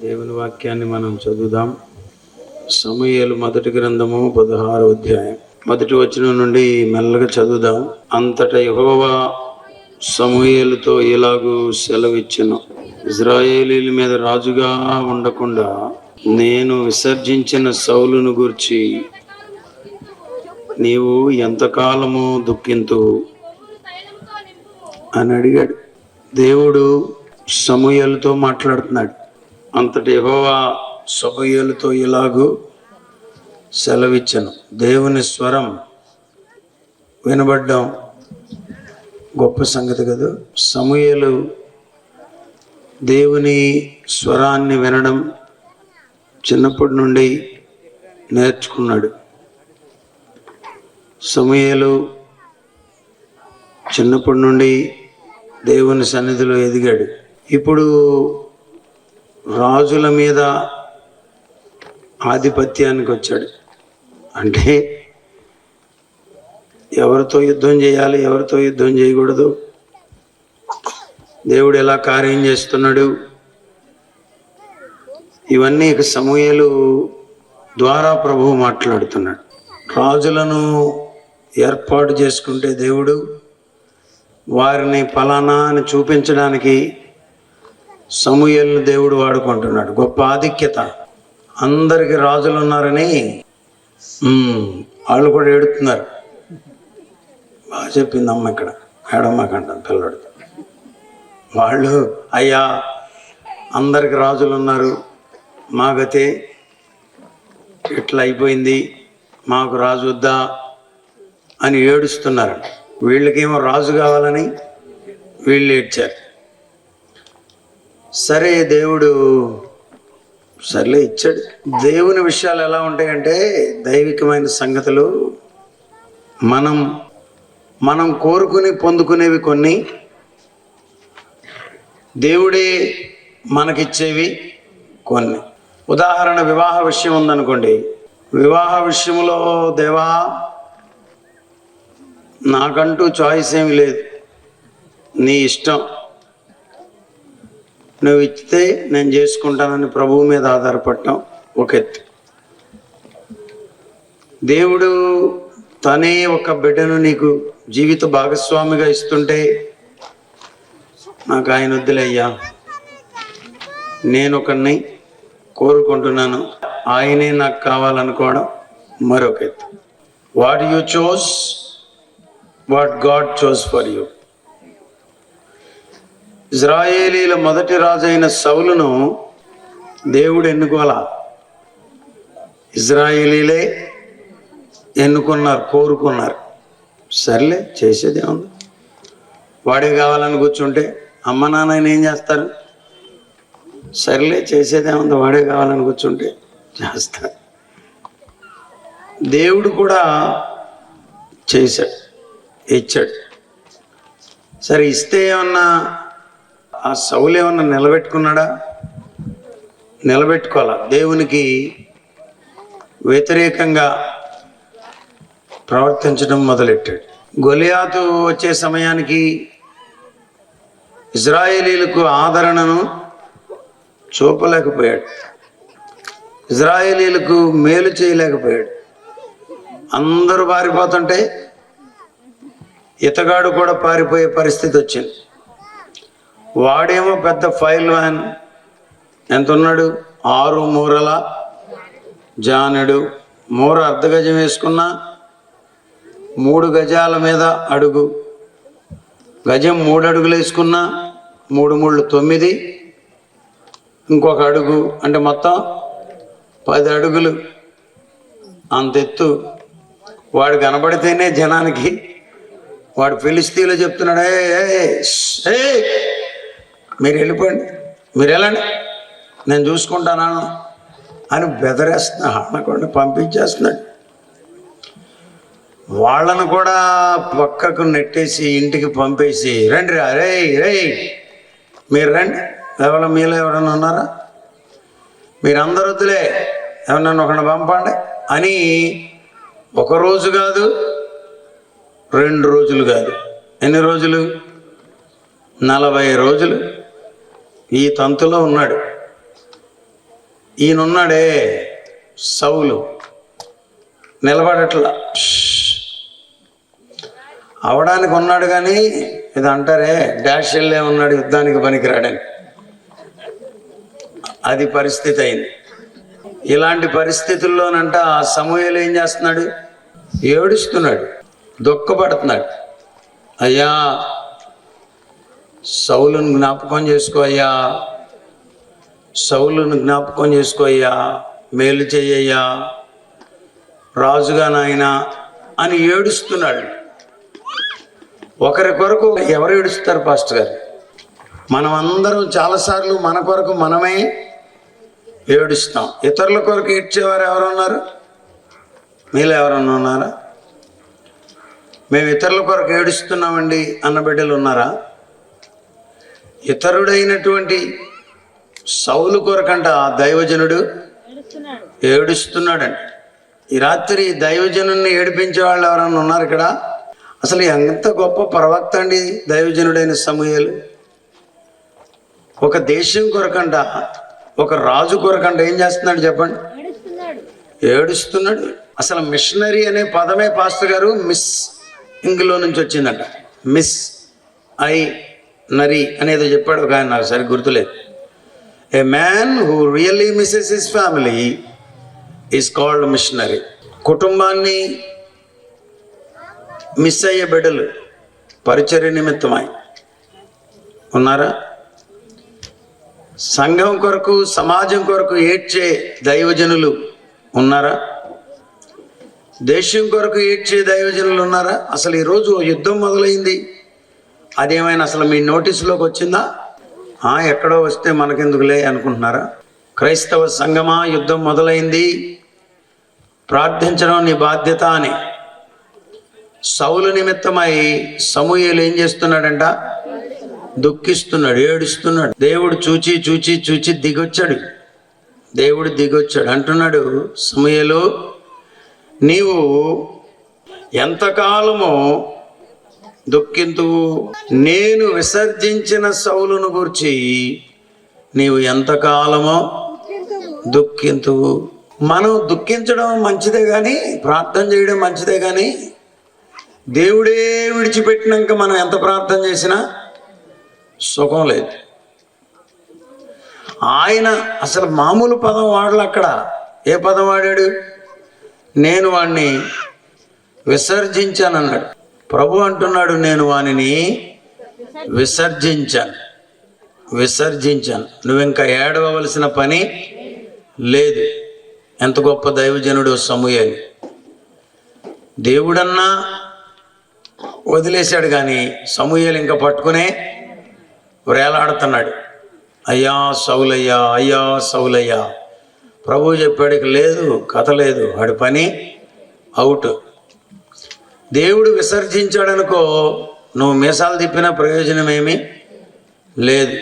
దేవుని వాక్యాన్ని మనం చదువుదాం. సమూయేలు మొదటి గ్రంథము 16వ అధ్యాయం మొదటి వచనం నుండి మెల్లగా చదువుదాం. అంతటా యెహోవా సమూయేలుతో ఇలాగూ సెలవిచ్చెను, ఇశ్రాయేలీల మీద రాజుగా ఉండకుండా నేను విసర్జించిన సౌలును గూర్చి నీవు ఎంతకాలము దుఃఖింతువు అని అడిగాడు. దేవుడు సమూయేలుతో మాట్లాడుతున్నాడు. అంతటి యెహోవా సమూయేలుతో ఇలాగూ సెలవిచ్చెను. దేవుని స్వరం వినబడ్డం గొప్ప సంగతి కదా. సమూయేలు దేవుని స్వరాన్ని వినడం చిన్నప్పటి నుండి నేర్చుకున్నాడు. సమూయేలు చిన్నప్పటి నుండి దేవుని సన్నిధిలో ఎదిగాడు. ఇప్పుడు రాజుల మీద ఆధిపత్యానికి వచ్చాడు. అంటే ఎవరితో యుద్ధం చేయాలి, ఎవరితో యుద్ధం చేయకూడదు, దేవుడు ఎలా కార్యం చేస్తున్నాడు, ఇవన్నీ ఇక సమూయేలు ద్వారా ప్రభువు మాట్లాడుతున్నాడు. రాజులను ఏర్పాటు చేసుకుంటే దేవుడు వారిని ఫలానా అని చూపించడానికి సమూయేలును దేవుడు వాడుకుంటున్నాడు. గొప్ప ఆధిక్యత. అందరికి రాజులు ఉన్నారని వాళ్ళు కూడా ఏడుతున్నారు. బాగా చెప్పింది అమ్మ, ఇక్కడ ఏడమ్మకంటాను పిల్లడు. వాళ్ళు అయ్యా అందరికి రాజులు ఉన్నారు, మా గతే ఇట్లా అయిపోయింది, మాకు రాజు వద్దా అని ఏడుస్తున్నారు. వీళ్ళకేమో రాజు కావాలని వీళ్ళు ఏడ్చారు. సరే దేవుడు సర్లే ఇచ్చాడు. దేవుని విషయాలు ఎలా ఉంటాయంటే దైవికమైన సంగతులు మనం కోరుకుని పొందుకునేవి కొన్ని, దేవుడే మనకిచ్చేవి కొన్ని. ఉదాహరణ, వివాహ విషయం ఉందనుకోండి. వివాహ విషయంలో దేవా నాకంటూ చాయిస్ ఏమి లేదు, నీ ఇష్టం, నువ్వు ఇచ్చితే నేను చేసుకుంటానని ప్రభువు మీద ఆధారపడటం ఒక ఎత్తు. దేవుడు తనే ఒక బిడ్డను నీకు జీవిత భాగస్వామిగా ఇస్తుంటే నాకు ఆయన వద్దులయ్యా, నేను ఒకరిని కోరుకుంటున్నాను, ఆయనే నాకు కావాలనుకోవడం మరొక ఎత్తు. What you chose, what God chose for you. ఇశ్రాయేలీల మొదటి రాజు అయిన సౌలును దేవుడు ఎన్నుకోవాలా, ఇశ్రాయేలీలే ఎన్నుకున్నారు, కోరుకున్నారు. సర్లే చేసేదేముంది, వాడే కావాలని కూర్చుంటే అమ్మ నాన్న ఏం చేస్తారు? సర్లే చేసేదేముంది, వాడే కావాలని కూర్చుంటే చేస్తారు. దేవుడు కూడా చేశాడు, ఇచ్చాడు. సరే ఇస్తే ఏమన్నా ఆ సౌలు ఏమన్నా నిలబెట్టుకున్నాడా? నిలబెట్టుకోవాలా. దేవునికి వ్యతిరేకంగా ప్రవర్తించడం మొదలెట్టాడు. గొలియాతు వచ్చే సమయానికి ఇశ్రాయేలీలకు ఆదరణను చూపలేకపోయాడు, ఇశ్రాయేలీలకు మేలు చేయలేకపోయాడు. అందరూ పారిపోతుంటే ఇతగాడు కూడా పారిపోయే పరిస్థితి వచ్చింది. వాడేమో పెద్ద ఫైల్ వ్యాన్, ఎంత ఉన్నాడు? 6 మూరల జానెడు. మూర అర్ధగజం వేసుకున్నా 3 గజాల మీద అడుగు, గజం 3 అడుగులు వేసుకున్నా 3 ముళ్ళు 9, ఇంకొక అడుగు అంటే మొత్తం 10 అడుగులు అంతెత్తు. వాడు కనబడితేనే జనానికి, వాడు ఫిలిస్తీన్లో చెప్తున్నాడు, ఏ మీరు వెళ్ళిపోండి, మీరు వెళ్ళండి, నేను చూసుకుంటాను అని బెదరేస్తున్నా, అనకుండా పంపించేస్తున్నాడు. వాళ్ళను కూడా పక్కకు నెట్టేసి ఇంటికి పంపేసి, రండి రా, రే మీరు రండి, మీలో ఎవరైనా ఉన్నారా, మీరందరూ వద్దులే, ఎవరన్నా ఒకరిని పంపండి అని 1 రోజు కాదు, 2 రోజులు కాదు, ఎన్ని రోజులు? 40 రోజులు ఈ తంతులో ఉన్నాడు. ఈయనున్నాడే సౌలు నిలబడట్లా, అవడానికి ఉన్నాడు కానీ ఇది అంటారే డాష్ వెళ్ళే ఉన్నాడు యుద్ధానికి పనికిరాడని, అది పరిస్థితి అయింది. ఇలాంటి పరిస్థితుల్లోనంట సమూయేలు ఏం చేస్తున్నాడు? ఏడుస్తున్నాడు, దుఃఖపడుతున్నాడు. అయ్యా సౌలును జ్ఞాపకం చేసుకో అయ్యా, సౌలును జ్ఞాపకం చేసుకో అయ్యా, మేలు చెయ్యయ్యా, రాజుగా నాయన అని ఏడుస్తున్నాడు. ఒకరి కొరకు ఎవరు ఏడుస్తారు పాస్టర్ గారు? మనం అందరం చాలాసార్లు మన కొరకు మనమే ఏడుస్తాం. ఇతరుల కొరకు ఏడ్చేవారు ఎవరున్నారు? మీలో ఎవరన్నా ఉన్నారా? మేము ఇతరుల కొరకు ఏడుస్తున్నామండి అన్న బిడ్డలు ఉన్నారా? ఇతరుడైనటువంటి సౌలు కొరకంట దైవజనుడు ఏడుస్తున్నాడండి. ఈ రాత్రి దైవజనుడిని ఏడిపించే వాళ్ళు ఎవరన్నా ఉన్నారు ఇక్కడ? అసలు ఎంత గొప్ప ప్రవక్త అండి దైవజనుడైన సమూయేలు. ఒక దేశం కొరకంట, ఒక రాజు కొరకంట ఏం చేస్తున్నాడు చెప్పండి? ఏడుస్తున్నాడు. అసలు మిషనరీ అనే పదమే పాస్టర్ గారు మిస్ ఇంగ్లో నుంచి వచ్చిందంట. మిస్ ఐ నరీ అనేదో చెప్పాడు ఒక ఆయన, నాకు సరిగ్గా గుర్తులేదు. A man who really misses his family is called missionary. కుటుంబాన్ని మిస్ అయ్యే బిడ్డలు పరిచర్య నిమిత్తమై ఉన్నారా? సంఘం కొరకు, సమాజం కొరకు ఏడ్చే దైవజనులు ఉన్నారా? దేశం కొరకు ఏడ్చే దైవజనులు ఉన్నారా? అసలు ఈరోజు యుద్ధం మొదలైంది, అదేమైనా అసలు మీ నోటీసులోకి వచ్చిందా? ఎక్కడో వస్తే మనకెందుకులే అనుకుంటున్నారా? క్రైస్తవ సంఘమా, యుద్ధం మొదలైంది, ప్రార్థించడం నీ బాధ్యత అని సౌలు నిమిత్తమై సమూయేలు ఏం చేస్తున్నాడంట? దుఃఖిస్తున్నాడు, ఏడుస్తున్నాడు. దేవుడు చూచి చూచి చూచి దిగొచ్చాడు. దేవుడు దిగొచ్చాడు అంటున్నాడు, సమూయేలు నీవు ఎంతకాలమో దుఃఖింతువు, నేను విసర్జించిన సౌలును గురించి నీవు ఎంతకాలమో దుఃఖింతువు. మనం దుఃఖించడం మంచిదే కానీ, ప్రార్థన చేయడం మంచిదే కానీ, దేవుడే విడిచిపెట్టినాక మనం ఎంత ప్రార్థన చేసినా సుఖం లేదు. ఆయన అసలు మామూలు పదం వాడలు. అక్కడ ఏ పదం వాడాడు? నేను వాణ్ణి విసర్జించాను అన్నాడు. ప్రభు అంటున్నాడు, నేను వానిని విసర్జించాను, విసర్జించాను. నువ్వు ఇంకా ఏడవలసిన పని లేదు. ఎంత గొప్ప దైవజనుడు సమూయేలు. దేవుడన్నా వదిలేశాడు కానీ సమూయేలు ఇంకా పట్టుకునే వేలాడుతున్నాడు. అయ్యా సౌలయ్యా, అయ్యా సౌలయ్యా. ప్రభు చెప్పాడు, లేదు, కథ లేదు, వాడి పని అవుట్. దేవుడు విసర్జించాడనుకో, నువ్వు మీసాలు తిప్పిన ప్రయోజనం ఏమీ లేదు.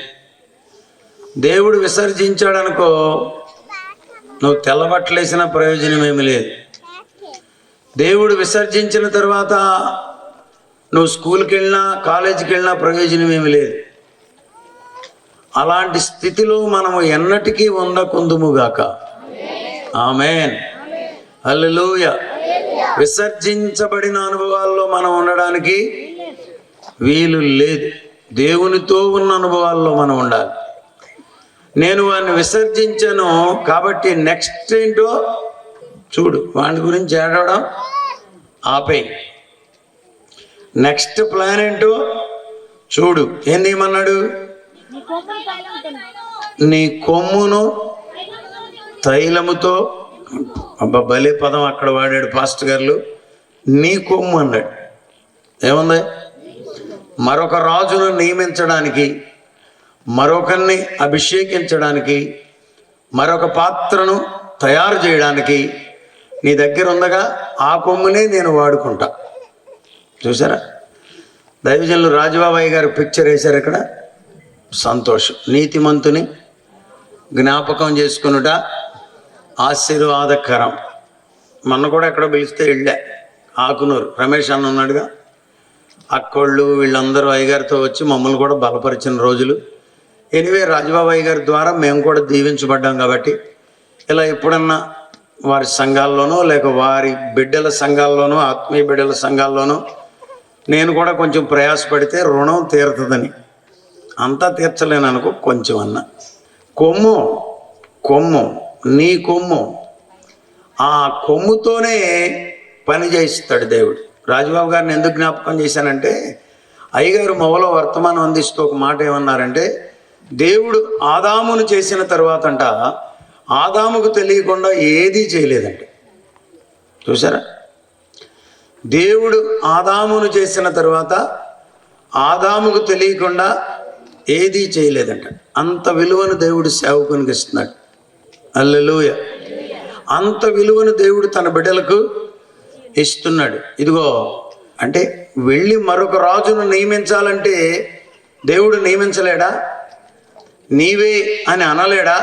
దేవుడు విసర్జించాడనుకో, నువ్వు తెల్లబట్టలేసిన ప్రయోజనం ఏమీ లేదు. దేవుడు విసర్జించిన తర్వాత నువ్వు స్కూల్కి వెళ్ళినా, కాలేజీకి వెళ్ళినా ప్రయోజనం ఏమీ లేదు. అలాంటి స్థితిలో మనము ఎన్నటికీ ఉండకుందుముగాక. ఆమేన్, హల్లెలూయా. విసర్జించబడిన అనుభవాల్లో మనం ఉండడానికి వీలు లేదు. దేవునితో ఉన్న అనుభవాల్లో మనం ఉండాలి. నేను వాడిని విసర్జించాను కాబట్టి నెక్స్ట్ ఏంటో చూడు. వాడి గురించి ఏడవడం ఆపేయి. నెక్స్ట్ ప్లాన్ ఏంటో చూడు. ఏం చేయమన్నాడు? నీ కొమ్మును తైలముతో. అబ్బా, భలే పదం అక్కడ వాడాడు పాస్టర్ గారు. నీ కొమ్ము అన్నాడు. ఏముంది? మరొక రాజును నియమించడానికి, మరొకరిని అభిషేకించడానికి, మరొక పాత్రను తయారు చేయడానికి నీ దగ్గర ఉందగా, ఆ కొమ్మునే నేను వాడుకుంటా. చూసారా? దైవజనులు రాజబాబాయి గారు పిక్చర్ వేశారు ఇక్కడ. సంతోషం. నీతిమంతుని జ్ఞాపకం చేసుకునుట ఆశీర్వాదకరం. మొన్న కూడా ఎక్కడో పిలిస్తే వెళ్ళా, ఆకునూరు రమేష్ అన్న ఉన్నాడుగా, అక్కోళ్ళు వీళ్ళందరూ అయ్యగారితో వచ్చి మమ్మల్ని కూడా బలపరిచిన రోజులు. ఎనివే రాజబాబు అయ్యగారి ద్వారా మేము కూడా దీవించబడ్డాం కాబట్టి ఇలా ఎప్పుడన్నా వారి సంఘాల్లోనో లేక వారి బిడ్డల సంఘాల్లోనో ఆత్మీయ బిడ్డల సంఘాల్లోనో నేను కూడా కొంచెం ప్రయాసపడితే రుణం తీరుతుందని. అంతా తీర్చలేను అనుకో, కొంచెం అన్న. కొమ్ము నీ కొమ్ము, ఆ కొమ్ముతోనే పని చేయిస్తాడు దేవుడు. రాజుబాబు గారిని ఎందుకు జ్ఞాపకం చేశానంటే, అయ్యగారు మొవలో వర్తమానం అందిస్తూ ఒక మాట ఏమన్నారంటే, దేవుడు ఆదామును చేసిన తర్వాత అంట ఆదాముకు తెలియకుండా ఏదీ చేయలేదంట. చూసారా, దేవుడు ఆదామును చేసిన తర్వాత ఆదాముకు తెలియకుండా ఏదీ చేయలేదంట. అంత విలువను దేవుడు సేవకునికి ఇస్తున్నాడు. హల్లెలూయా. అంత విలువను దేవుడు తన బిడ్డలకు ఇస్తున్నాడు. ఇదిగో అంటే వెళ్ళి మరొక రాజును నియమించాలంటే దేవుడు నియమించలేడా? నీవే అని అనలేడా?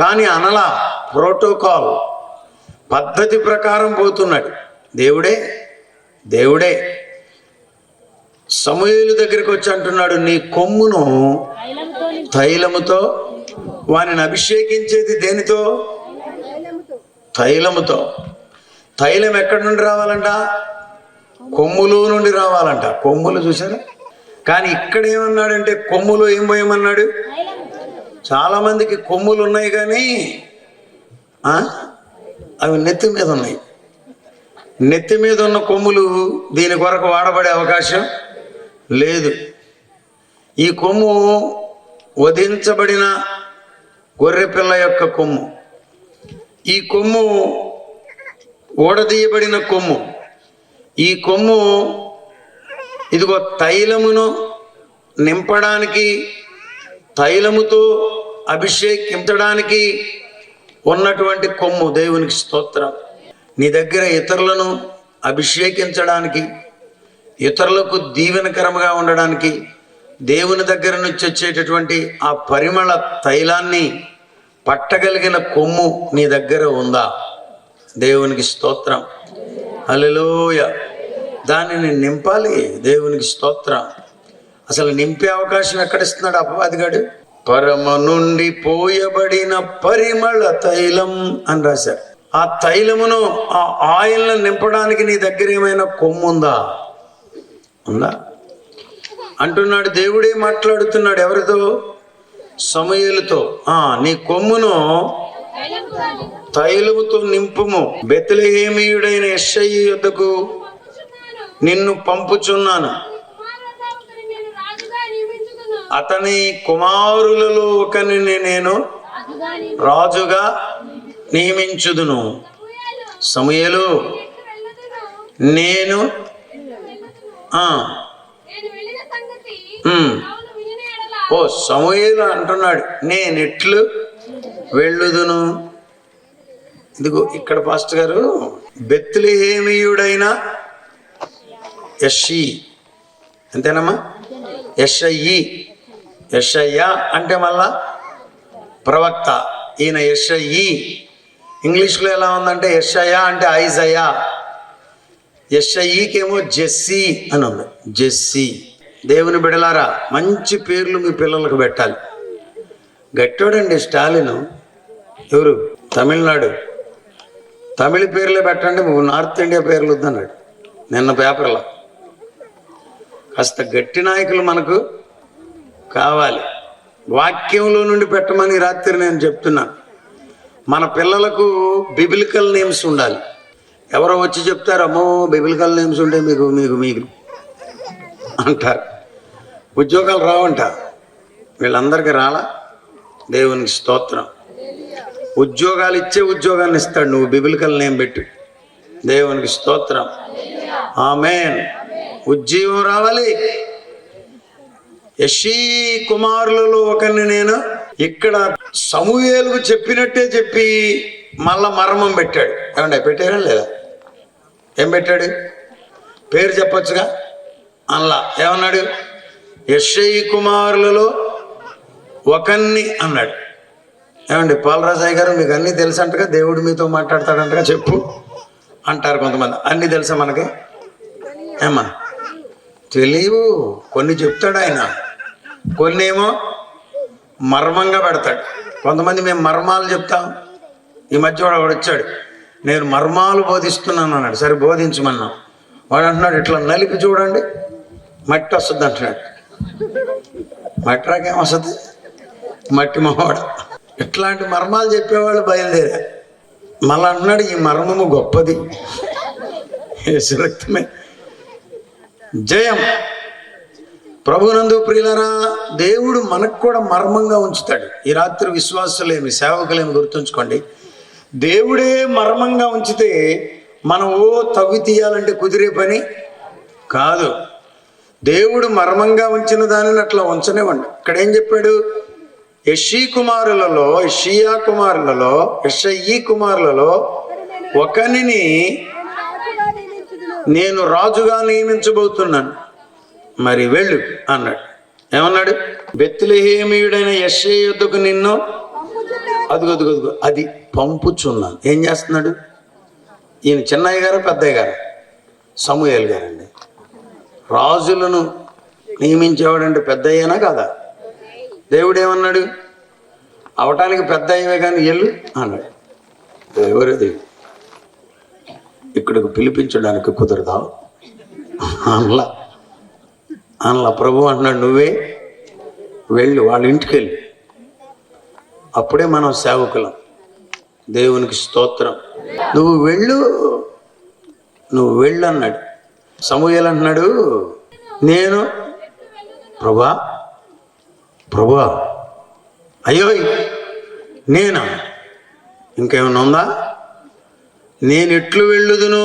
కానీ అనలా. ప్రోటోకాల్ పద్ధతి ప్రకారం పోతున్నాడు. దేవుడే సమూయేలు దగ్గరికి వచ్చి అంటున్నాడు, నీ కొమ్మును తైలముతో, వానిని అభిషేకించేది దేనితో? తైలముతో. తైలం ఎక్కడి నుండి రావాలంట? కొమ్ములో నుండి రావాలంట. కొమ్ములు చూసారా? కానీ ఇక్కడ ఏమన్నాడంటే కొమ్ములో ఏం పోయమన్నాడు? చాలా మందికి కొమ్ములు ఉన్నాయి కానీ అవి నెత్తి మీద ఉన్నాయి. నెత్తి మీద ఉన్న కొమ్ములు దీని కొరకు వాడబడే అవకాశం లేదు. ఈ కొమ్ము వధించబడిన గొర్రెపిల్ల యొక్క కొమ్ము. ఈ కొమ్ము ఊడదీయబడిన కొమ్ము. ఈ కొమ్ము ఇదిగో తైలమును నింపడానికి, తైలముతో అభిషేకించడానికి ఉన్నటువంటి కొమ్ము. దేవునికి స్తోత్రం. నీ దగ్గర ఇతరులను అభిషేకించడానికి, ఇతరులకు దీవెనకరంగా ఉండడానికి, దేవుని దగ్గర నుంచి వచ్చేటటువంటి ఆ పరిమళ తైలాన్ని పట్టగలిగిన కొమ్ము నీ దగ్గర ఉందా? దేవునికి స్తోత్రం. హల్లెలూయా. దానిని నింపాలి. దేవునికి స్తోత్రం. అసలు నింపే అవకాశం ఎక్కడిస్తున్నాడు అపవాదిగాడు? పరమ నుండి పోయబడిన పరిమళ తైలం అని రాశారు. ఆ తైలమును, ఆ ఆయిల్ను నింపడానికి నీ దగ్గర ఏమైనా కొమ్ము ఉందా అంటున్నాడు. దేవుడే మాట్లాడుతున్నాడు. ఎవరితో? సమూయేలుతో. నీ కొమ్మును తైలముతో నింపుము. బెత్లెహేమీయుడైన యెష్షయి యొద్దకు నిన్ను పంపుచున్నాను. అతని కుమారులలో ఒకరిని నేను రాజుగా నియమించుదును. సమూయేలు, నేను సమూయేలు అంటున్నాడు, నేనెట్లు వెళ్ళుదును. ఇదిగో ఇక్కడ పాస్టర్ గారు, బెత్లెహేమీయుడైన యెష్షయి, అంతేనమ్మా? యెషయ్యా అంటే మళ్ళా ప్రవక్త. ఈయన యెషయి. ఇంగ్లీష్లో ఎలా ఉందంటే యెషయా అంటే ఐజయా, యెషయికేమో జెస్సీ అని ఉంది. జెస్సీ. దేవుని బిడలారా, మంచి పేర్లు మీ పిల్లలకు పెట్టాలి. గట్టోడండి స్టాలిన్. ఎవరు? తమిళనాడు. తమిళ పేర్లే పెట్టండి, నార్త్ ఇండియా పేర్లు వద్దన్నాడు నిన్న పేపర్లో. కాస్త గట్టి నాయకులు మనకు కావాలి. వాక్యంలో నుండి పెట్టమని రాత్రి నేను చెప్తున్నాను. మన పిల్లలకు బిబిలికల్ నేమ్స్ ఉండాలి. ఎవరో వచ్చి చెప్తారు, అమ్మో బిబిలికల్ నేమ్స్ ఉంటే మీకు మీకు మీకు అంటారు. ఉద్యోగాలు రావంట. వీళ్ళందరికీ రాలా? దేవునికి స్తోత్రం. ఉద్యోగాలు ఇచ్చే ఉద్యోగాన్ని ఇస్తాడు, నువ్వు బిబిలికల్ నేమ్ పెట్టు. దేవునికి స్తోత్రం. ఆమేన్. ఉద్యోగం రావాలి. యెష్షయి కుమారులలో ఒకరిని నేను, ఇక్కడ సమూయేలుకు చెప్పినట్టే చెప్పి మళ్ళా మర్మం పెట్టాడు. ఏమంటే పెట్టారా లేదా? ఏం పెట్టాడు? పేరు చెప్పొచ్చుగా. అలా ఏమన్నాడు? యెష్షయి కుమారులలో ఒకరిని అన్నాడు. ఏమండి పాలరాజయ్య గారు, మీకు అన్నీ తెలుసు అంటగా, దేవుడు మీతో మాట్లాడతాడంటగా చెప్పు అంటారు కొంతమంది. అన్నీ తెలుసా మనకి? ఏమా తెలియవు. కొన్ని చెప్తాడు ఆయన, కొన్ని ఏమో మర్మంగా పెడతాడు. కొంతమంది మేము మర్మాలు చెప్తాం, ఈ మధ్య వాడు వచ్చాడు, నేను మర్మాలు బోధిస్తున్నాను అన్నాడు. సరే బోధించమన్నాం. వాడు అంటున్నాడు, ఇట్లా నలిపి చూడండి మట్టి వస్తుంది అంటున్నాడు. మట్టి రాకేం వస్తుంది, మట్టి మొహవాడు. ఇట్లాంటి మర్మాలు చెప్పేవాళ్ళు బయలుదేరా. మళ్ళీ అంటున్నాడు, ఈ మర్మము గొప్పది, యేసు రక్తమే జయం. ప్రభునందు ప్రియులరా, దేవుడు మనకు కూడా మర్మంగా ఉంచుతాడు. ఈ రాత్రి విశ్వాసులేమి సేవకులేమి గుర్తుంచుకోండి, దేవుడే మర్మంగా ఉంచితే మనం తవ్వి తీయాలంటే కుదిరే పని కాదు. దేవుడు మర్మంగా ఉంచిన దానిని అట్లా ఉంచనివ్వండి. ఇక్కడ ఏం చెప్పాడు, యెషయి కుమారులలో ఒకనిని నేను రాజుగా నియమించబోతున్నాను, మరి వెళ్ళు అన్నాడు. ఏమన్నాడు, బెత్లెహేమీయుడైన యెషయి యొద్దకు నిన్ను అదుగదుగదుగు అది పంపుచున్నాను. ఏం చేస్తున్నాడు ఈయన? చిన్నయ్య గారు పెద్దయ్య గారు? సమూయేలు గారండి. రాజులను నియమించేవాడంటే పెద్దయ్యనా కాదా? దేవుడు ఏమన్నాడు, అవటానికి పెద్ద అయ్యవే కానీ ఎల్లు అన్నాడు. ఎవరది ఇక్కడికి పిలిపించడానికి కుదరదా అనలా ప్రభు అంటున్నాడు, నువ్వే వెళ్ళు, వాళ్ళ ఇంటికి వెళ్ళి. అప్పుడే మనం సేవకులం. దేవునికి స్తోత్రం. నువ్వు వెళ్ళు అన్నాడు. సమూయేలు అంటున్నాడు, నేను ప్రభువా అయ్యో నేనా, ఇంకేమన్నా ఉందా? నేను ఎట్లు వెళ్ళుదును?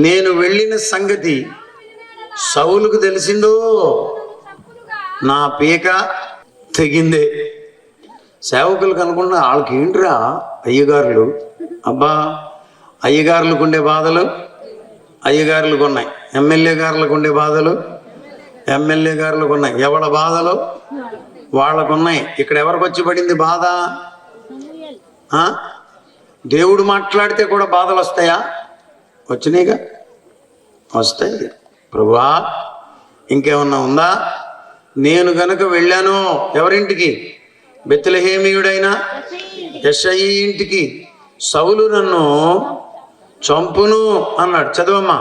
నేను వెళ్ళిన సంగతి సౌలుకు తెలిసిందో, నా పీక తెగిందే. సేవకులకు అనుకున్న వాళ్ళకి ఏంట్రా అయ్యగారులు, అబ్బా అయ్యగారులకు ఉండే బాధలు అయ్యగారులకు ఉన్నాయి, ఎమ్మెల్యే గారులకు ఉండే బాధలు ఎమ్మెల్యే గారులకు ఉన్నాయి, ఎవడ బాధలు వాళ్ళకున్నాయి. ఇక్కడ ఎవరికి వచ్చి పడింది బాధ? దేవుడు మాట్లాడితే కూడా బాధలు వస్తాయా? వచ్చినాయిగా, వస్తాయి. ప్రభువా ఇంకేమన్నా ఉందా? నేను గనక వెళ్ళాను ఎవరింటికి? బెత్లెహేమీయుడైన యెషయి ఇంటికి, సౌలు నన్ను చంపును అన్నాడు. చదవమ్మా.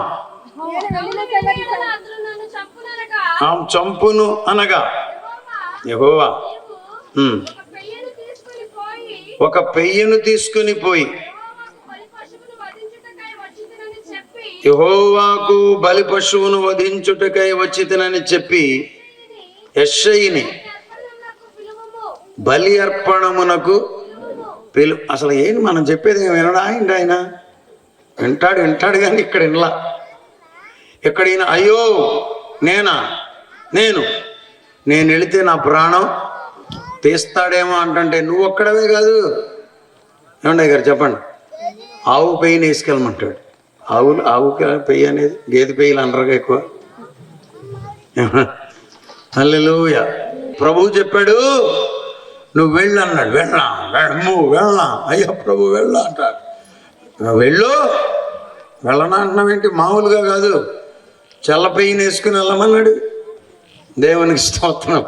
చంపును అనగా యెహోవా ఒక పెయ్యను తీసుకుని పోయి యెహోవాకు బలి పశువును వధించుటకై వచ్చితినని చెప్పి యెషయిని బలి అర్పణమునకు అసలు ఏంటి మనం చెప్పేది వినడా? ఏంటి ఆయన వింటాడు కానీ ఇక్కడ వినలా. ఇక్కడ ఈయన అయ్యో నేను వెళితే నా ప్రాణం తీస్తాడేమో అంటే నువ్వు ఒక్కడవే కాదు. ఏమండి గారు చెప్పండి, ఆవు పెయ్యని వేసుకెళ్ళమంటాడు. ఆవు పెయ్యి అనేది గేదె పెయ్యలు అనరుగా ఎక్కువ. హల్లెలూయా. ప్రభువు చెప్పాడు నువ్వు వెళ్ళు అన్నాడు. వెళ్ళా అయ్యో ప్రభు వెళ్ళా అంటాడు. వెళ్ళనా అంటున్నావేంటి? మామూలుగా కాదు, చల్ల పెయ్యని వేసుకుని వెళ్ళమన్నాడు. దేవునికి స్తోత్రం.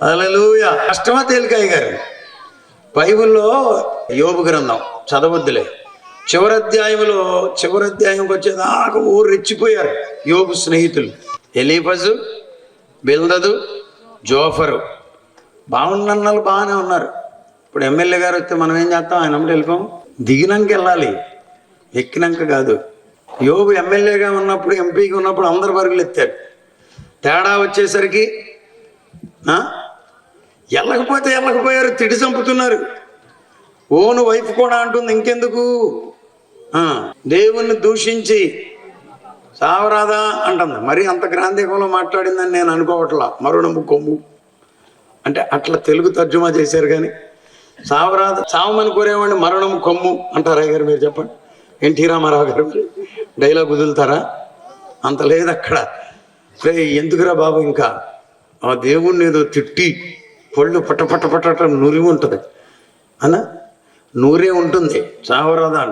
హల్లెలూయా. కష్టమా తేలికాయ గారు? బైబిల్లో యోబు గ్రంథం చదవద్దులే, చివరి అధ్యాయంకి వచ్చేదాకా ఊరు రెచ్చిపోయారు యోబు స్నేహితులు. ఎలీఫజు, బిల్దదు, జోఫరు బాగున్నన్నాళ్ళు బాగానే ఉన్నారు. ఇప్పుడు ఎమ్మెల్యే గారు వస్తే మనం ఏం చేస్తాం? ఆయన అమ్మటి వెళ్ళిపోం. దిగినాక వెళ్ళాలి, ఎక్కినాక కాదు. యోబు ఎమ్మెల్యేగా ఉన్నప్పుడు, ఎంపీగా ఉన్నప్పుడు అందరు పరుగులు ఎత్తారు. తేడా వచ్చేసరికి వెళ్ళకపోయారు, తిడి చంపుతున్నారు. ఓను వైఫ్ కూడా అంటుంది ఇంకెందుకు, దేవుణ్ణి దూషించి సావరాదా అంటుంది. మరి అంత గ్రాంధికంలో మాట్లాడిందని నేను అనుకోవట్లా. మరుణము కొమ్ము అంటే అట్లా తెలుగు తర్జుమా చేశారు కానీ సావరాదా, చావమని కోరేవాడిని మరణము కొమ్ము అంటారా గారు? మీరు చెప్పండి. ఎన్టీ రామారావు గారు డైలాగ్ వదులుతారా? అంత లేదు అక్కడ. ఎందుకురా బాబు, ఇంకా ఆ దేవుణ్ణి ఏదో తిట్టి పళ్ళు పట్ట నూరి ఉంటుంది అనా, నూరే ఉంటుంది, చావరాదా.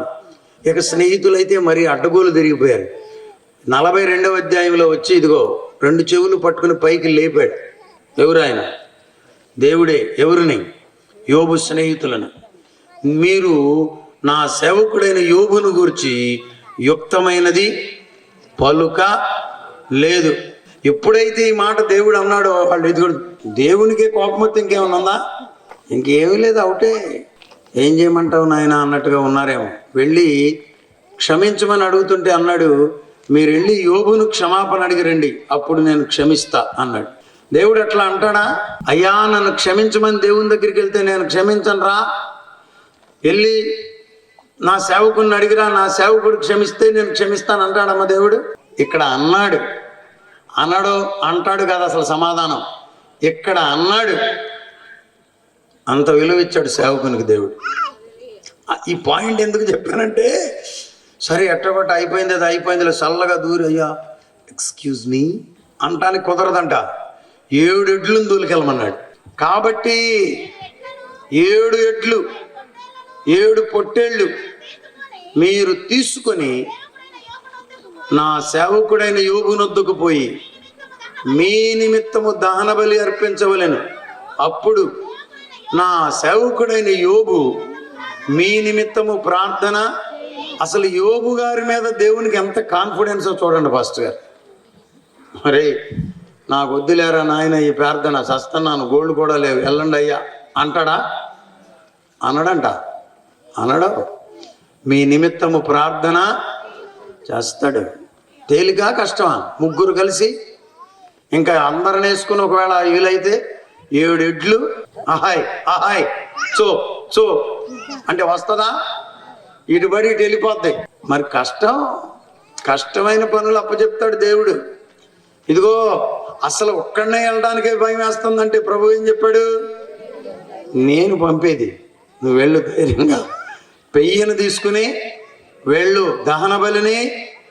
ఇక స్నేహితులైతే మరి అడ్డగోలు తిరిగిపోయారు. 42వ అధ్యాయంలో వచ్చి ఇదిగో 2 చెవులు పట్టుకుని పైకి లేపాడు. ఎవరు ఆయన? దేవుడే. ఎవరిని? యోబు స్నేహితులను. మీరు నా సేవకుడైన యోబును గూర్చి యుక్తమైనది పలుక లేదు. ఎప్పుడైతే ఈ మాట దేవుడు అన్నాడో వాళ్ళు ఎదుగుడు. దేవునికే కోపం వస్తే ఇంకేమన్నా ఉందా? ఇంకేమీ లేదు, అవుటే. ఏం చేయమంటావు నాయన అన్నట్టుగా ఉన్నారేమో. వెళ్ళి క్షమించమని అడుగుతుంటే అన్నాడు, మీరు వెళ్ళి యోబును క్షమాపణ అడిగి రండి, అప్పుడు నేను క్షమిస్తా అన్నాడు. దేవుడు ఎట్లా అంటాడా? అయ్యా నన్ను క్షమించమని దేవుని దగ్గరికి వెళ్తే నేను క్షమించను రా, వెళ్ళి నా సేవకుని అడిగిరా, నా సేవకుడు క్షమిస్తే నేను క్షమిస్తాను అంటాడమ్మ దేవుడు? ఇక్కడ అన్నాడు, అన్నాడు అంటాడు కదా అసలు సమాధానం. ఇక్కడ అన్నాడు, అంత విలువ ఇచ్చాడు సేవకునికి దేవుడు. ఈ పాయింట్ ఎందుకు చెప్పానంటే, సరే ఎట్టబట్ట అయిపోయింది, అది అయిపోయింది, చల్లగా దూరి అయ్యా ఎక్స్క్యూజ్ మీ అంటానికి కుదరదంట. 7 ఎడ్లను దూలికెళ్ళమన్నాడు. కాబట్టి 7 ఎడ్లు 7 పొట్టేళ్ళు మీరు తీసుకొని నా సేవకుడైన యోబునొద్దకు పోయి మీ నిమిత్తము దహన బలి అర్పించవలెను. అప్పుడు నా సేవకుడైన యోబు మీ నిమిత్తము ప్రార్థన. అసలు యోబు గారి మీద దేవునికి ఎంత కాన్ఫిడెన్సో చూడండి పాస్టర్ గారు. మరే నాకు వద్దులేరా నాయన ఈ ప్రార్థన, చస్తున్నాను, గోల్డ్ కూడా లేవు, వెళ్ళండి అయ్యా అంటాడా? అనడంట. అనడం. మీ నిమిత్తము ప్రార్థన చేస్తాడు. తేలిక కష్టమా? ముగ్గురు కలిసి ఇంకా అందరిని వేసుకుని ఒకవేళ వీలైతే 7 ఎడ్లు అహాయ్ అహాయ్ చో చో అంటే వస్తుందా? ఇటుబడి ఇటు వెళ్ళిపోద్ది. మరి కష్టమైన పనులు అప్పచెప్తాడు దేవుడు. ఇదిగో అసలు ఒక్కడనే వెళ్ళడానికే భయం వేస్తుందంటే ప్రభు ఏం చెప్పాడు? నేను పంపేది, నువ్వు వెళ్ళు ధైర్యంగా, పెయ్యను తీసుకుని వెళ్ళు, దహన బలిని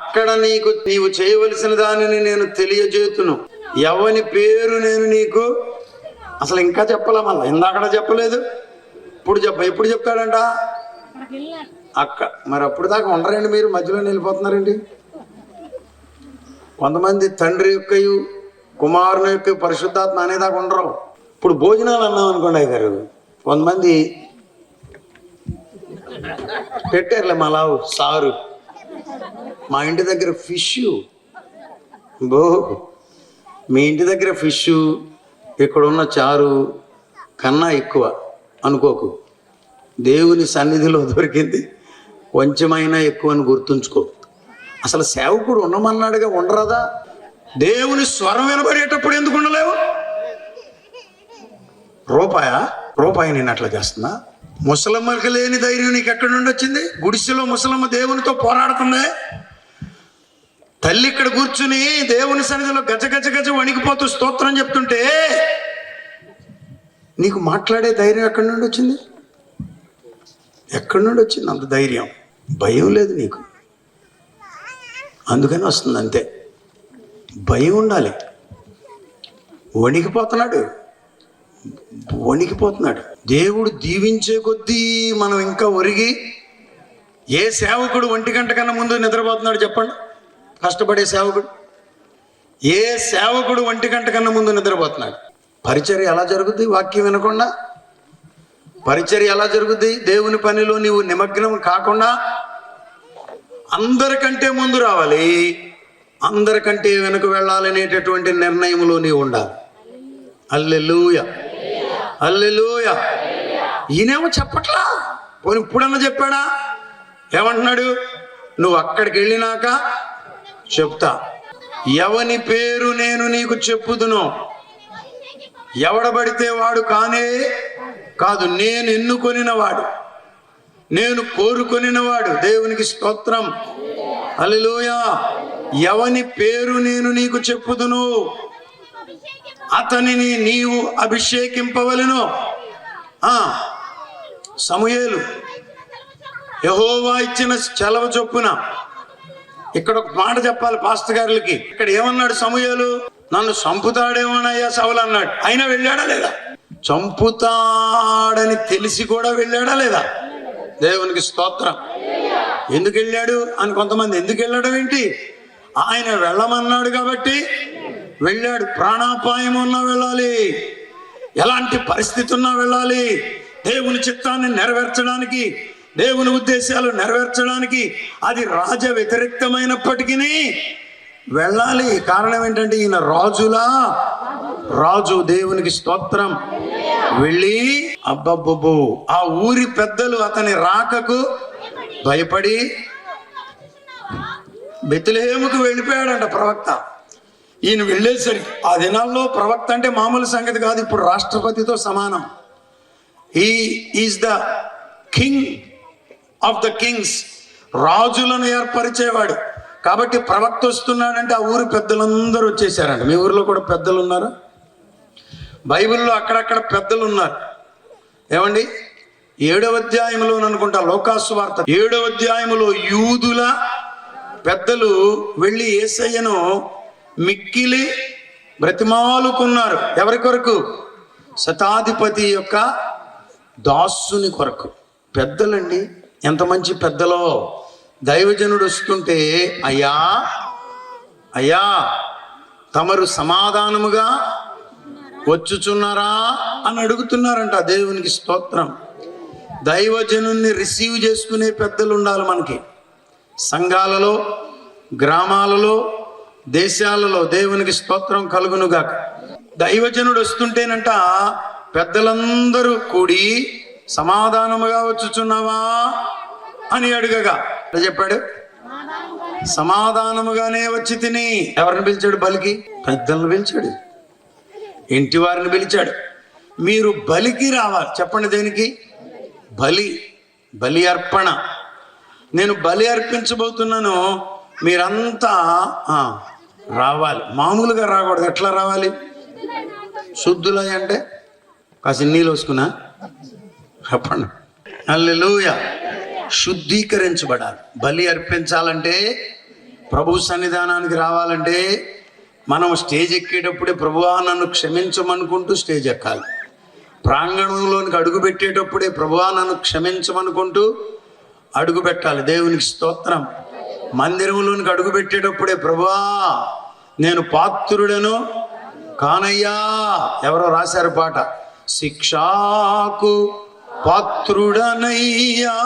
అక్కడ నీవు చేయవలసిన దానిని నేను తెలియజేతును, ఎవని పేరు నేను నీకు. అసలు ఇంకా చెప్పలే, మళ్ళీ ఇందాకడ చెప్పలేదు, ఎప్పుడు చెప్తాడంట అక్క. మరి అప్పుడు దాకా ఉండరండి, మీరు మధ్యలో వెళ్ళిపోతున్నారండి. కొంతమంది తండ్రి యొక్కయు కుమారుని యొక్క పరిశుద్ధాత్మ అనేదాకా ఉండరు. ఇప్పుడు భోజనాలు అన్నాం అనుకోండి అయ్యగారు, కొంతమంది పెట్టారులే మలావు సారు, మా ఇంటి దగ్గర ఫిష్, మీ ఇంటి దగ్గర ఫిష్ ఇక్కడున్న చారు కన్నా ఎక్కువ అనుకోకు. దేవుని సన్నిధిలో దొరికింది కొంచెమైనా ఎక్కువ అని గుర్తుంచుకో. అసలు సేవకుడు ఉండమన్నాడుగా, ఉండరాదా? దేవుని స్వరం వినబడేటప్పుడు ఎందుకు ఉండలేవు? రూపాయి నేను అట్లా చేస్తున్నా? ముసలమ్మకి లేని ధైర్యం నీకు ఎక్కడి నుండి వచ్చింది? గుడిసెలో ముసలమ్మ దేవునితో పోరాడుతుందే. తల్లి ఇక్కడ కూర్చుని దేవుని సన్నిధిలో గజ గజ గజ వణికిపోతూ స్తోత్రం చెప్తుంటే నీకు మాట్లాడే ధైర్యం ఎక్కడి నుండి వచ్చింది? ఎక్కడి నుండి వచ్చింది అంత ధైర్యం? భయం లేదు నీకు, అందుకని వస్తుంది అంతే. భయం ఉండాలి. వణికిపోతున్నాడు. దేవుడు దీవించే కొద్దీ మనం ఇంకా ఒరిగి. ఏ సేవకుడు 1 గంట కన్నా ముందు నిద్రపోతున్నాడు చెప్పండి? కష్టపడే సేవకుడు. ఏ సేవకుడు 1 గంట కన్నా ముందు నిద్రపోతున్నాడు? పరిచర్య ఎలా జరుగుద్ది వాక్యం వినకుండా? పరిచర్య ఎలా జరుగుద్ది? దేవుని పనిలో నీవు నిమగ్నం కాకుండా అందరికంటే ముందు రావాలి, అందరికంటే వెనుక వెళ్ళాలనేటటువంటి నిర్ణయంలో నీవు ఉండాలి. హల్లెలూయా, హల్లెలూయా. ఈయనేమో చెప్పట్లా. పోనీ ఇప్పుడన్నా చెప్పాడా? ఏమంటున్నాడు? నువ్వు అక్కడికి వెళ్ళినాక చెప్తా, ఎవని పేరు నేను నీకు చెప్పుదునో, ఎవడబడితే వాడు కానే కాదు, నేను ఎన్నుకొనినవాడు, నేను కోరుకొనినవాడు. దేవునికి స్తోత్రం, హల్లెలూయా. ఎవని పేరు నేను నీకు చెప్పుదును, అతనిని నీవు అభిషేకింపవలెను. సమూయేలు యెహోవా ఇచ్చిన సెలవు చొప్పున ఇక్కడ ఒక మాట చెప్పాలి పాస్టర్ గారులకి. ఇక్కడ ఏమన్నాడు సమూయేలు? నన్ను చంపుతాడేమోనయ్యా సౌలు అన్నాడు. అయినా వెళ్ళాడా లేదా? చంపుతాడని తెలిసి కూడా వెళ్ళాడా లేదా? దేవునికి స్తోత్రం. ఎందుకు వెళ్ళాడు అని కొంతమంది, ఎందుకు వెళ్ళడం ఏంటి? ఆయన వెళ్ళమన్నాడు కాబట్టి వెళ్ళాడు. ప్రాణాపాయం ఉన్నా వెళ్ళాలి, ఎలాంటి పరిస్థితి ఉన్నా వెళ్ళాలి. దేవుని చిత్తాన్ని నెరవేర్చడానికి, దేవుని ఉద్దేశాలు నెరవేర్చడానికి అది రాజ వ్యతిరేక్తమైనప్పటికీ వెళ్ళాలి. కారణం ఏంటంటే ఈయన రాజు. దేవునికి స్తోత్రం. వెళ్ళి అబ్బబ్బబ్బో, ఆ ఊరి పెద్దలు అతని రాకకు భయపడి బెత్లెహేముకు వెళ్ళిపోయాడంట ప్రవక్త. ఈయన వెళ్ళేసరికి, ఆ దినాల్లో ప్రవక్త అంటే మామూలు సంగతి కాదు, ఇప్పుడు రాష్ట్రపతితో సమానం. He is the king of the Kings, రాజులను ఏర్పరిచేవాడు. కాబట్టి ప్రవక్త వస్తున్నాడంటే ఆ ఊరి పెద్దలందరూ వచ్చేసారంట. మీ ఊరిలో కూడా పెద్దలు ఉన్నారా? బైబిల్లో అక్కడక్కడ పెద్దలు ఉన్నారు. ఏమండి, 7వ అధ్యాయంలో అనుకుంటా, లోకాసు వార్త 7వ అధ్యాయంలో యూదుల పెద్దలు వెళ్ళి యేసయ్యను మిక్కిలి బ్రతిమాలుకున్నారు. ఎవరి కొరకు? శతాధిపతి యొక్క దాసుని కొరకు. పెద్దలండి, ఎంత మంచి పెద్దలో. దైవజనుడు వస్తుంటే, అయ్యా తమరు సమాధానముగా వచ్చుచున్నారా అని అడుగుతున్నారంట. దేవునికి స్తోత్రం. దైవజనుని రిసీవ్ చేసుకునే పెద్దలు ఉండాలి మనకి. సంఘాలలో, గ్రామాలలో, దేశాలలో దేవునికి స్తోత్రం కలుగునుగాక. దైవజనుడు వస్తుంటేనంట పెద్దలందరూ కూడి సమాధానముగా వచ్చుచున్నావా అని అడుగగా చెప్పాడు, సమాధానముగానే వచ్చి తిని. ఎవరిని పిలిచాడు? బలికి పెద్దలను పిలిచాడు, ఇంటి వారిని పిలిచాడు. మీరు బలికి రావాలి. చెప్పండి, దేనికి? బలి అర్పణ. నేను బలి అర్పించబోతున్నాను, మీరంతా రావాలి. మామూలుగా రాకూడదు. ఎట్లా రావాలి? శుద్ధులై అంటే కాసి నీళ్ళు వసుకున్నా చెప్పండి. హల్లెలూయా. శుద్ధీకరించబడాలి. బలి అర్పించాలంటే, ప్రభు సన్నిధానానికి రావాలంటే మనం స్టేజ్ ఎక్కేటప్పుడే ప్రభువా నన్ను క్షమించమనుకుంటూ స్టేజ్ ఎక్కాలి. ప్రాంగణంలోనికి అడుగు పెట్టేటప్పుడే ప్రభువా నన్ను క్షమించమనుకుంటూ అడుగు పెట్టాలి. దేవునికి స్తోత్రం. మందిరంలోనికి అడుగు పెట్టేటప్పుడే ప్రభువా నేను పాత్రుడను కానయ్యా. ఎవరో రాశారు పాట, శిక్షాకు పాత్రుడనయ్యా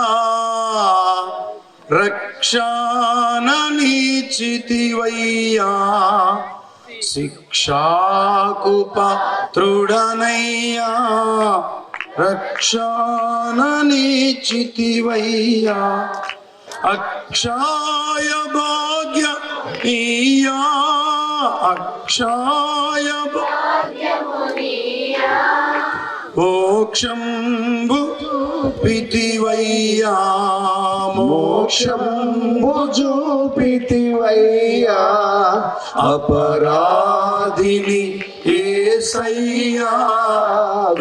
రక్షణ నీచితివయ్యా. శిక్షాకు పాత్రుడనయ్యా రక్షణ నీచితివయ్యా. అక్షయ భాగ్యమీయా, అక్షయ మోక్షంబు చూపితివయ్యా, మోక్షంబు చూపితివయ్యా. అపరాధిని యేసయ్యా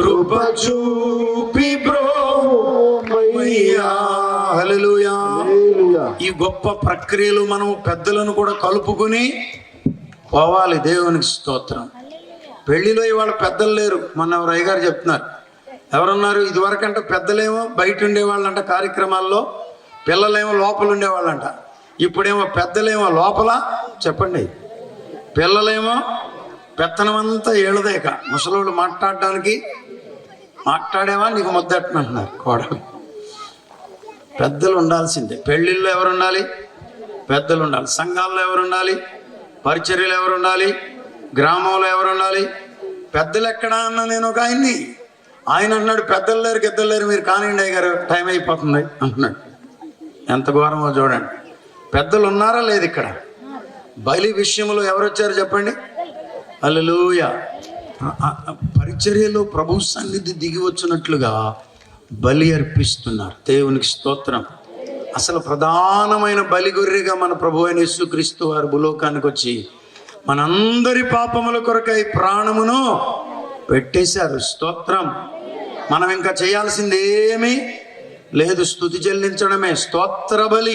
కృప చూపి బ్రోమయ్యా. హల్లెలూయా. ఈ గొప్ప ప్రక్రియలు మనం పెద్దలను కూడా కలుపుకుని పోవాలి. దేవునికి స్తోత్రం. పెళ్లిలో ఇవాళ పెద్దలు లేరు. మొన్న రయ్య గారు చెప్తున్నారు. ఎవరున్నారు? ఇదివరకంటే పెద్దలేమో బయట ఉండేవాళ్ళంట కార్యక్రమాల్లో, పిల్లలేమో లోపల ఉండేవాళ్ళంట. ఇప్పుడేమో పెద్దలేమో లోపల. చెప్పండి, పిల్లలేమో పెత్తనమంతా ఏళ్ళదేక. ముసలోళ్ళు మాట్లాడేవా నీకు ముద్దట్టనంటున్నారు కోడలు. పెద్దలు ఉండాల్సిందే. పెళ్ళిళ్ళు ఎవరు ఉండాలి? పెద్దలు ఉండాలి. సంఘాల్లో ఎవరు ఉండాలి? పరిచర్యలు ఎవరు ఉండాలి? గ్రామంలో ఎవరు ఉండాలి? పెద్దలు ఎక్కడా అన్న నేను ఒక ఆయన అన్నాడు, పెద్దలు లేరు గిద్దలు లేరు, మీరు కానివ్వండి అయ్య గారు, టైం అయిపోతుంది అంటున్నాడు. ఎంత ఘోరమో చూడండి. పెద్దలు ఉన్నారా లేదు ఇక్కడ? బలి విషయంలో ఎవరు వచ్చారు చెప్పండి? హల్లెలూయా. పరిచర్యలో ప్రభు సన్నిధి దిగి వచ్చినట్లుగా బలి అర్పిస్తున్నారు. దేవునికి స్తోత్రం. అసలు ప్రధానమైన బలి గొర్రెగా మన ప్రభు అయిన యేసుక్రీస్తు వారు భూలోకానికి వచ్చి మనందరి పాపముల కొరకై ప్రాణమును పెట్టేశారు. స్తోత్రం. మనం ఇంకా చేయాల్సింది ఏమీ లేదు, స్తుతి చెల్లించడమే. స్తోత్ర బలి.